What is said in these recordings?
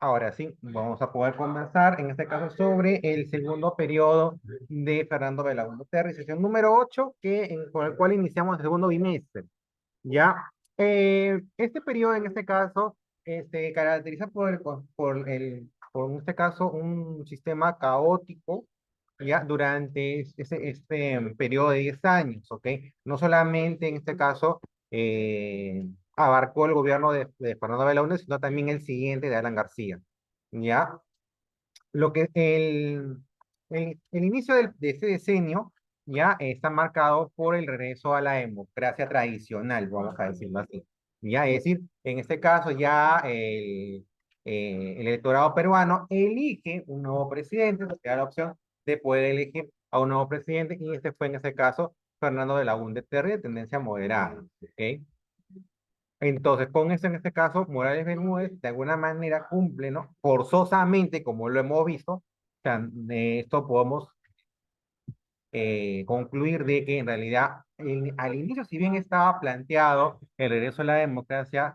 Ahora sí, vamos a poder conversar en este caso sobre el segundo periodo de Fernando Belaúnde Terry, sesión número 8, con el cual iniciamos el segundo bimestre. Ya, este periodo en este caso se caracteriza por en este caso un sistema caótico, ya, durante este periodo de 10 años, ¿ok? No solamente en este caso abarcó el gobierno de Fernando Belaúnde, sino también el siguiente de Alan García, ¿ya? Lo que el inicio de este decenio ya está marcado por el regreso a la democracia tradicional, vamos a decirlo así. Ya, es decir, en este caso ya el electorado peruano elige un nuevo presidente, se da la opción de poder elegir a un nuevo presidente, y este fue en este caso Fernando de Belaúnde Terry, de tendencia moderada, ¿ok? Entonces, con eso en este caso, Morales Bermúdez de alguna manera cumple, ¿no? Forzosamente, como lo hemos visto, o sea, de esto podemos concluir de que en realidad al inicio, si bien estaba planteado el regreso a la democracia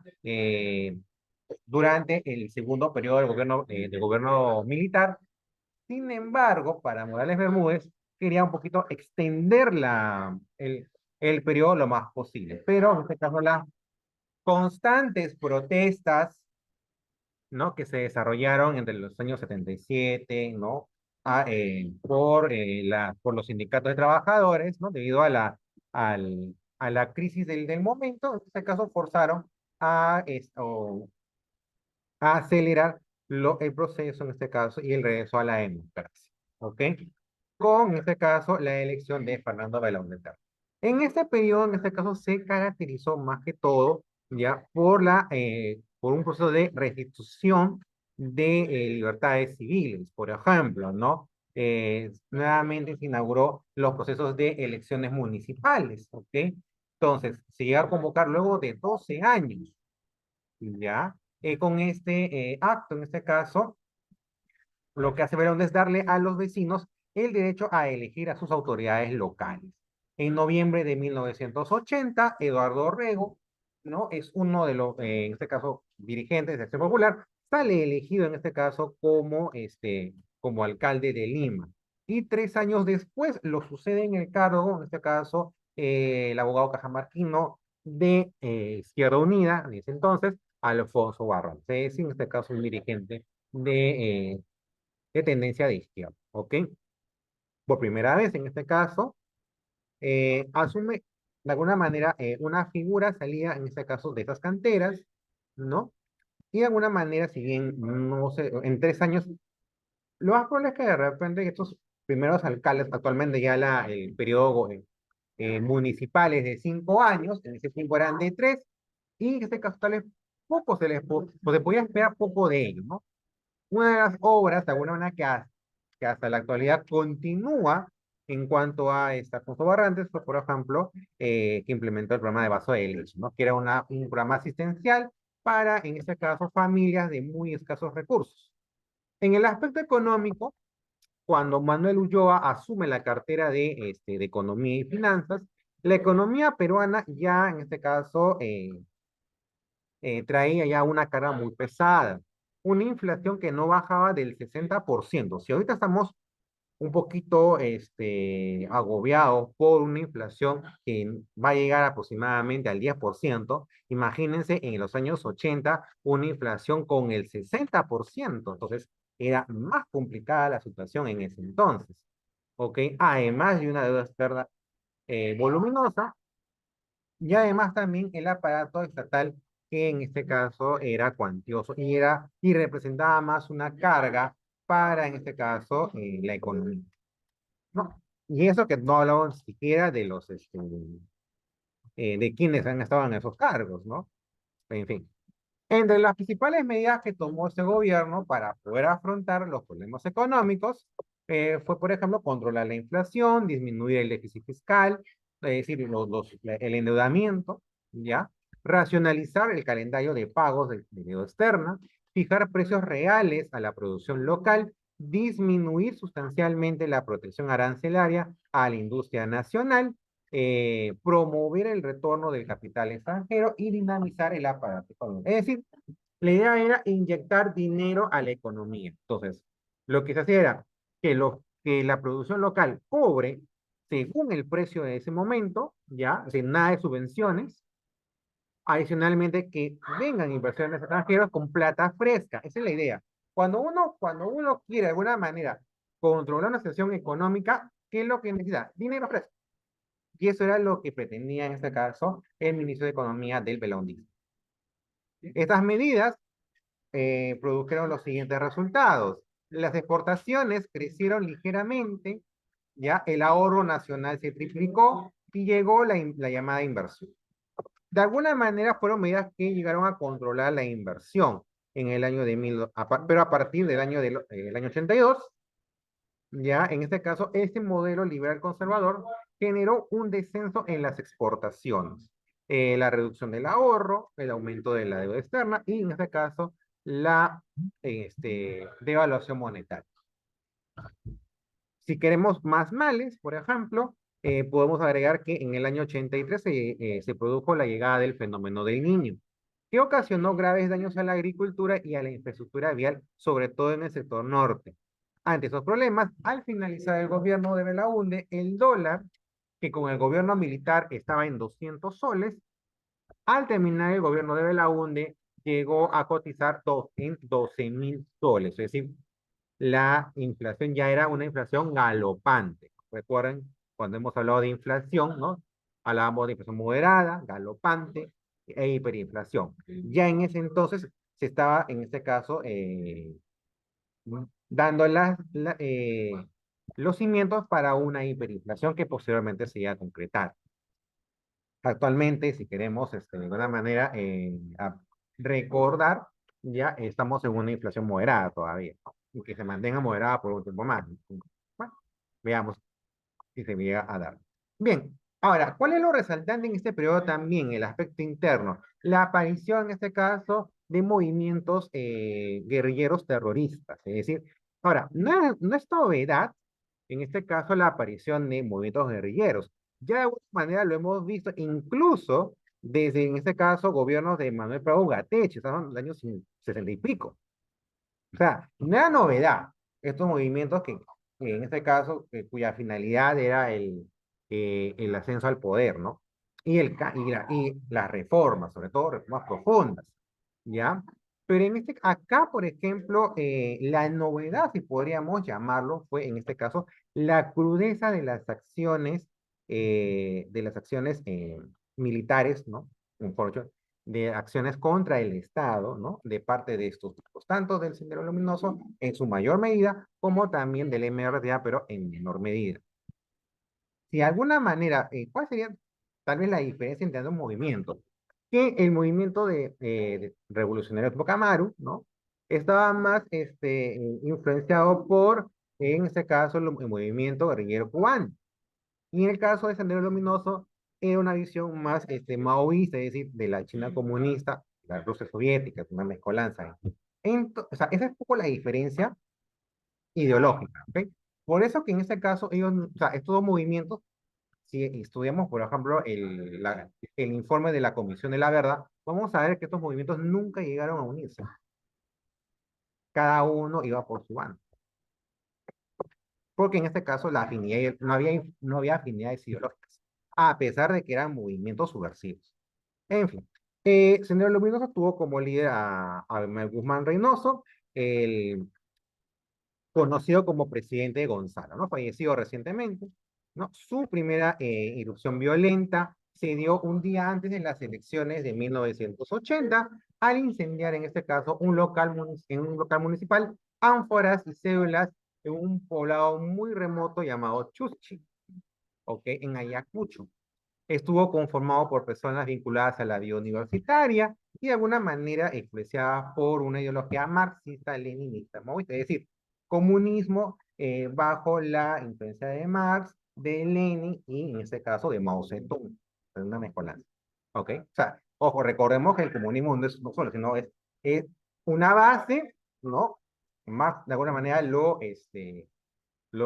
durante el segundo periodo del gobierno militar, sin embargo, para Morales Bermúdez quería un poquito extender el periodo lo más posible, pero en este caso las constantes protestas, ¿no? Que se desarrollaron entre los años 77, ¿no? Por los sindicatos de trabajadores, ¿no? Debido a la crisis del momento, en este caso forzaron a acelerar el proceso, en este caso, y el regreso a la democracia, ¿ok? Con, en este caso, la elección de Fernando Belaúnde Terry. En este periodo, en este caso, se caracterizó más que todo ya por un proceso de restitución de libertades civiles, por ejemplo, ¿no? Nuevamente se inauguró los procesos de elecciones municipales, ¿ok? Entonces, se llega a convocar luego de 12 años, ¿ya? Con este acto, en este caso, lo que hace Verón es darle a los vecinos el derecho a elegir a sus autoridades locales. En noviembre de 1980, Eduardo Rego, ¿no? Es uno de los, en este caso, dirigentes de Acción Popular, sale elegido en este caso como alcalde de Lima. Y 3 años después lo sucede en el cargo, en este caso, el abogado cajamarquino de Izquierda Unida, en ese entonces, Alfonso Barros. Es en este caso un dirigente de tendencia de izquierda, ¿ok? Por primera vez en este caso, asume de alguna manera una figura salida en este caso de esas canteras, ¿no? Y de alguna manera, si bien no sé, en 3 años, lo más probable es que de repente estos primeros alcaldes, actualmente ya el periodo municipal es de 5 años, en ese tiempo eran de 3, y en este caso tal vez poco pues se podía esperar poco de ellos, ¿no? Una de las obras, de alguna manera, que hasta la actualidad continúa en cuanto a esta Alfonso Barrantes, fue, por ejemplo, que implementó el programa de vaso de leche, ¿no? Que era un programa asistencial para, en este caso, familias de muy escasos recursos. En el aspecto económico, cuando Manuel Ulloa asume la cartera de Economía y Finanzas, la economía peruana ya, en este caso, traía ya una carga muy pesada, una inflación que no bajaba del 60%. Si ahorita estamos un poquito agobiados por una inflación que va a llegar aproximadamente al 10%, imagínense en los años 80 una inflación con el 60%. Entonces era más complicada la situación en ese entonces, ¿ok? Además de una deuda externa voluminosa, y además también el aparato estatal, que en este caso era cuantioso y representaba más una carga para, en este caso, la economía, ¿no? Y eso que no hablamos ni siquiera de de quienes han estado en esos cargos, ¿no? En fin. Entre las principales medidas que tomó este gobierno para poder afrontar los problemas económicos fue, por ejemplo, controlar la inflación, disminuir el déficit fiscal, es decir, el endeudamiento, ¿ya? Racionalizar el calendario de pagos de deuda externa, fijar precios reales a la producción local, disminuir sustancialmente la protección arancelaria a la industria nacional, promover el retorno del capital extranjero y dinamizar el aparato económico. Es decir, La idea era inyectar dinero a la economía. Entonces, lo que se hacía era que la producción local cobre según el precio de ese momento, ya, sin nada de subvenciones. Adicionalmente, que vengan inversiones extranjeras con plata fresca. Esa es la idea. Cuando uno quiere de alguna manera controlar una situación económica, ¿qué es lo que necesita? Dinero fresco. Y eso era lo que pretendía en este caso el ministro de Economía del Belaundiz. Estas medidas produjeron los siguientes resultados. Las exportaciones crecieron ligeramente, ya el ahorro nacional se triplicó y llegó la llamada inversión. De alguna manera fueron medidas que llegaron a controlar la inversión en el año pero a partir del el año 82, ya en este caso, este modelo liberal conservador generó un descenso en las exportaciones, la reducción del ahorro, el aumento de la deuda externa y en este caso la devaluación monetaria. Si queremos más males, por ejemplo, podemos agregar que en el año 83 se produjo la llegada del fenómeno del Niño, que ocasionó graves daños a la agricultura y a la infraestructura vial, sobre todo en el sector norte. Ante esos problemas, al finalizar el gobierno de Belaúnde, el dólar, que con el gobierno militar estaba en 200 soles, al terminar el gobierno de Belaúnde, llegó a cotizar en 12.000 soles, es decir, la inflación ya era una inflación galopante. Recuerden, cuando hemos hablado de inflación, ¿no? Hablábamos de inflación moderada, galopante e hiperinflación. Ya en ese entonces se estaba, en este caso, dando los cimientos para una hiperinflación que posteriormente se iba a concretar. Actualmente, si queremos de alguna manera recordar, ya estamos en una inflación moderada todavía, ¿no? Y que se mantenga moderada por un tiempo más. Bueno, veamos si se llega a dar. Bien, ahora, ¿cuál es lo resaltante en este periodo también? El aspecto interno. La aparición, en este caso, de movimientos guerrilleros terroristas. Es decir, ahora, no es novedad, en este caso, la aparición de movimientos guerrilleros. Ya de alguna manera lo hemos visto incluso desde, en este caso, gobiernos de Manuel Prado Gatech, estamos en los años 60 y pico. O sea, no era novedad estos movimientos que en este caso, cuya finalidad era el ascenso al poder, ¿no? Y las reformas, sobre todo reformas profundas, ¿ya? Pero acá, por ejemplo, la novedad, si podríamos llamarlo, fue en este caso la crudeza de las acciones militares, ¿no? Por de acciones contra el Estado, ¿no? De parte de estos grupos, tanto del Sendero Luminoso en su mayor medida, como también del MRTA, pero en menor medida. Si de alguna manera, ¿cuál sería tal vez la diferencia entre los movimientos? Que el movimiento de revolucionario tipo Camaru, ¿no? Estaba más influenciado por, en este caso, el movimiento guerrillero cubano. Y en el caso de Sendero Luminoso, era una visión más maoísta, es decir, de la China comunista, la Rusia soviética, una mezcolanza. O sea, esa es un poco la diferencia ideológica, ¿ok? Por eso que en este caso, o sea, estos dos movimientos, si estudiamos, por ejemplo, el informe de la Comisión de la Verdad, vamos a ver que estos movimientos nunca llegaron a unirse. Cada uno iba por su bando. Porque en este caso no había afinidades ideológicas, a pesar de que eran movimientos subversivos. En fin, Sendero Luminoso tuvo como líder a Manuel Guzmán Reynoso, el conocido como presidente Gonzalo, ¿no? Fallecido recientemente, ¿no? Su primera irrupción violenta se dio un día antes de las elecciones de 1980, al incendiar en este caso en un local municipal, ánforas y cédulas en un poblado muy remoto llamado Chuschi, ¿ok? En Ayacucho. Estuvo conformado por personas vinculadas a la vida universitaria y de alguna manera influenciadas por una ideología marxista-leninista, ¿no? Es decir, comunismo bajo la influencia de Marx, de Lenin y en este caso de Mao Zedong. Es una mezcolanza. ¿Ok? O sea, ojo, recordemos que el comunismo no es no solo, sino es una base, ¿no? Más de alguna manera lo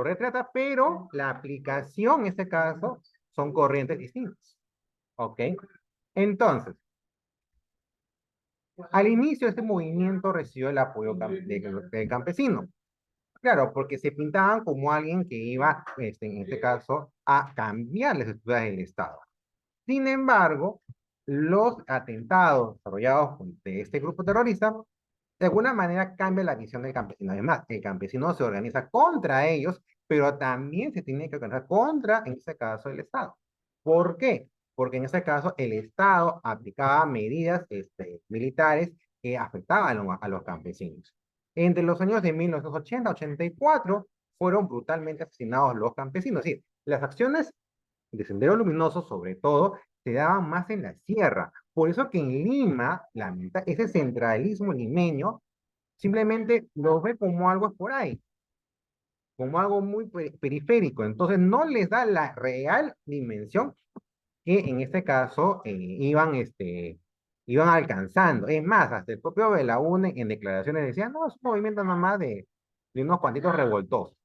retrata, pero la aplicación en este caso son corrientes distintas. ¿Ok? Entonces, Al inicio, este movimiento recibió el apoyo del campesino. Claro, porque se pintaban como alguien que iba, en este caso, a cambiar las estructuras del Estado. Sin embargo, los atentados desarrollados de este grupo terrorista de alguna manera cambia la visión del campesino. Además, el campesino se organiza contra ellos, pero también se tiene que organizar contra, en este caso, el Estado. ¿Por qué? Porque en este caso el Estado aplicaba medidas militares que afectaban a los campesinos. Entre los años de 1980 y 84 fueron brutalmente asesinados los campesinos. Es decir, las acciones de Sendero Luminoso, sobre todo, se daban más en la sierra. Por eso que en Lima, ese centralismo limeño simplemente lo ve como algo por ahí, como algo muy periférico. Entonces no les da la real dimensión que en este caso iban alcanzando. Es más, hasta el propio Belaúnde en declaraciones decía, no, es un movimiento nomás de unos cuantitos revoltosos.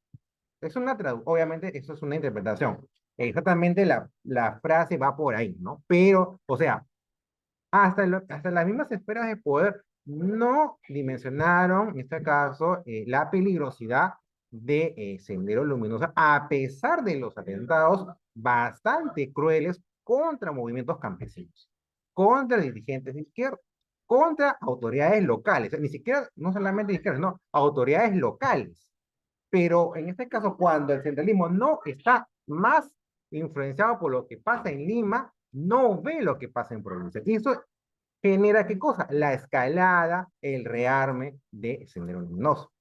Obviamente eso es una interpretación. Exactamente la frase va por ahí, ¿no? Pero, o sea, hasta las mismas esferas de poder no dimensionaron, en este caso, la peligrosidad de Sendero Luminoso, a pesar de los atentados bastante crueles contra movimientos campesinos, contra dirigentes de izquierda, contra autoridades locales, ni siquiera, no solamente de izquierda, no, autoridades locales. Pero en este caso, cuando el centralismo no está más influenciado por lo que pasa en Lima, no ve lo que pasa en provincia. Y eso genera ¿qué cosa? La escalada, el rearme de Sendero Luminoso.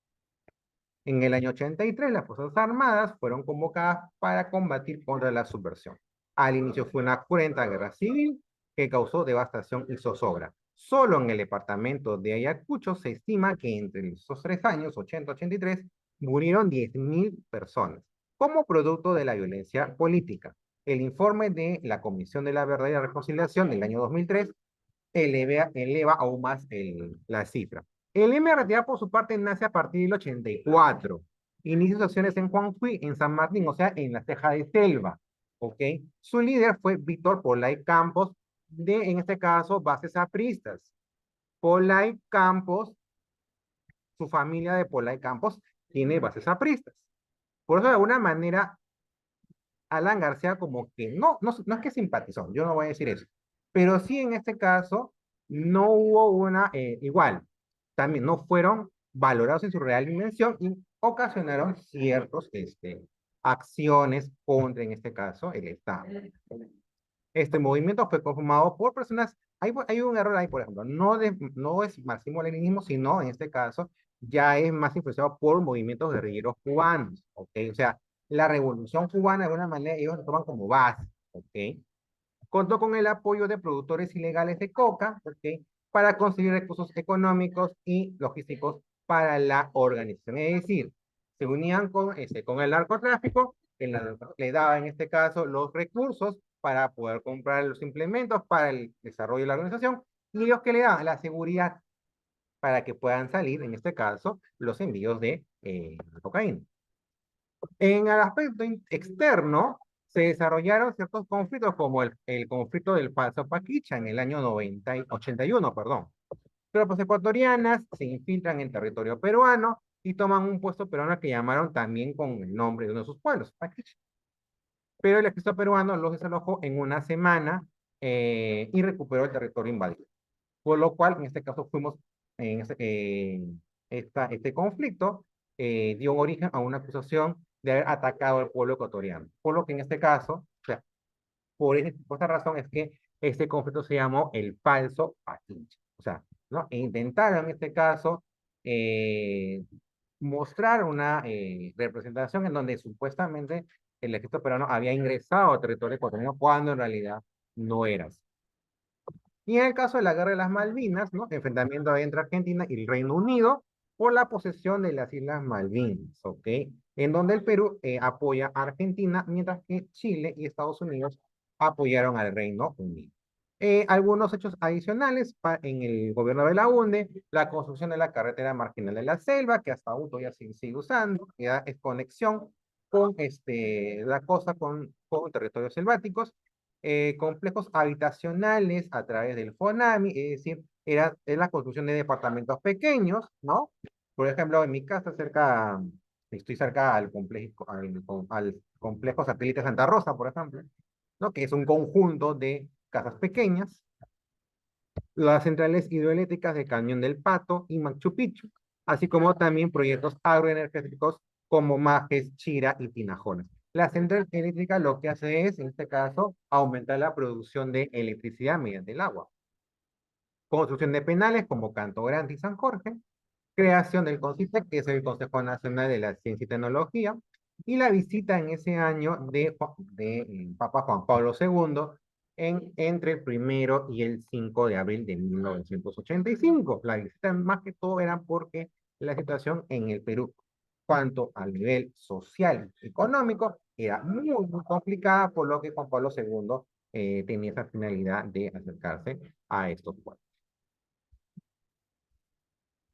En el año 83, las Fuerzas Armadas fueron convocadas para combatir contra la subversión. Al inicio fue una cruenta guerra civil que causó devastación y zozobra. Solo en el departamento de Ayacucho se estima que entre esos 3 años, 80-83, murieron 10.000 personas como producto de la violencia política. El informe de la Comisión de la Verdad y la Reconciliación del año 2003 eleva aún más la cifra. El MRTA, por su parte, nace a partir del 84. Inicia sus acciones en Juanjuy, en San Martín, o sea, en la ceja de selva. ¿Ok? Su líder fue Víctor Polay Campos, en este caso, bases apristas. Polay Campos, su familia de Polay Campos, tiene bases apristas. Por eso, de alguna manera, Alan García como que no es que simpatizó, yo no voy a decir eso, pero sí en este caso no hubo igual, también no fueron valorados en su real dimensión y ocasionaron ciertos acciones contra, en este caso, el Estado. Este movimiento fue conformado por personas, hay un error ahí, por ejemplo, no es marxismo-leninismo, sino en este caso ya es más influenciado por movimientos guerrilleros cubanos, ¿ok? O sea, la revolución cubana de alguna manera ellos lo toman como base, ¿ok? Contó con el apoyo de productores ilegales de coca, ¿ok? Para conseguir recursos económicos y logísticos para la organización. Es decir, se unían con el narcotráfico, que le daba en este caso los recursos para poder comprar los implementos para el desarrollo de la organización y ellos que le daban la seguridad para que puedan salir, en este caso, los envíos de cocaína. En el aspecto externo, se desarrollaron ciertos conflictos como el conflicto del Falso Paquicha en el año 81, perdón. Tropas ecuatorianas se infiltran en territorio peruano y toman un puesto peruano que llamaron también con el nombre de uno de sus pueblos, Paquicha. Pero el ejército peruano los desalojó en una semana y recuperó el territorio invadido. Por lo cual, en este caso, fuimos en este conflicto, dio origen a una acusación de haber atacado al pueblo ecuatoriano. Por lo que en este caso, o sea, por esta razón es que este conflicto se llamó el falso Pachincha. O sea, ¿no? E intentaron en este caso eh, mostrar una representación en donde supuestamente el ejército peruano había ingresado a territorio ecuatoriano cuando en realidad no era así. Y en el caso de la Guerra de las Malvinas, ¿no? Enfrentamiento entre Argentina y el Reino Unido por la posesión de las Islas Malvinas, ¿ok? En donde el Perú apoya a Argentina, mientras que Chile y Estados Unidos apoyaron al Reino Unido. Algunos hechos adicionales en el gobierno de la UNDE, la construcción de la carretera marginal de la selva, que hasta aún todavía se sigue usando, ya es conexión con la costa con territorios selváticos, complejos habitacionales a través del FONAMI, es decir, es la construcción de departamentos pequeños, ¿no? Por ejemplo, en mi casa estoy cerca al complejo satélite Santa Rosa, por ejemplo, ¿no? Que es un conjunto de casas pequeñas, las centrales hidroeléctricas de Cañón del Pato y Machu Picchu, así como también proyectos agroenergéticos como Majes, Chira y Tinajones. La central eléctrica lo que hace es, en este caso, aumentar la producción de electricidad mediante el agua. Construcción de penales como Canto Grande y San Jorge, creación del CONCITEC, que es el Consejo Nacional de la Ciencia y Tecnología, y la visita en ese año de Papa Juan Pablo II entre el 1 y el 5 de abril de 1985. La visita más que todo era porque la situación en el Perú, cuanto al nivel social y económico, era muy complicada, por lo que Juan Pablo II tenía esa finalidad de acercarse a estos pueblos.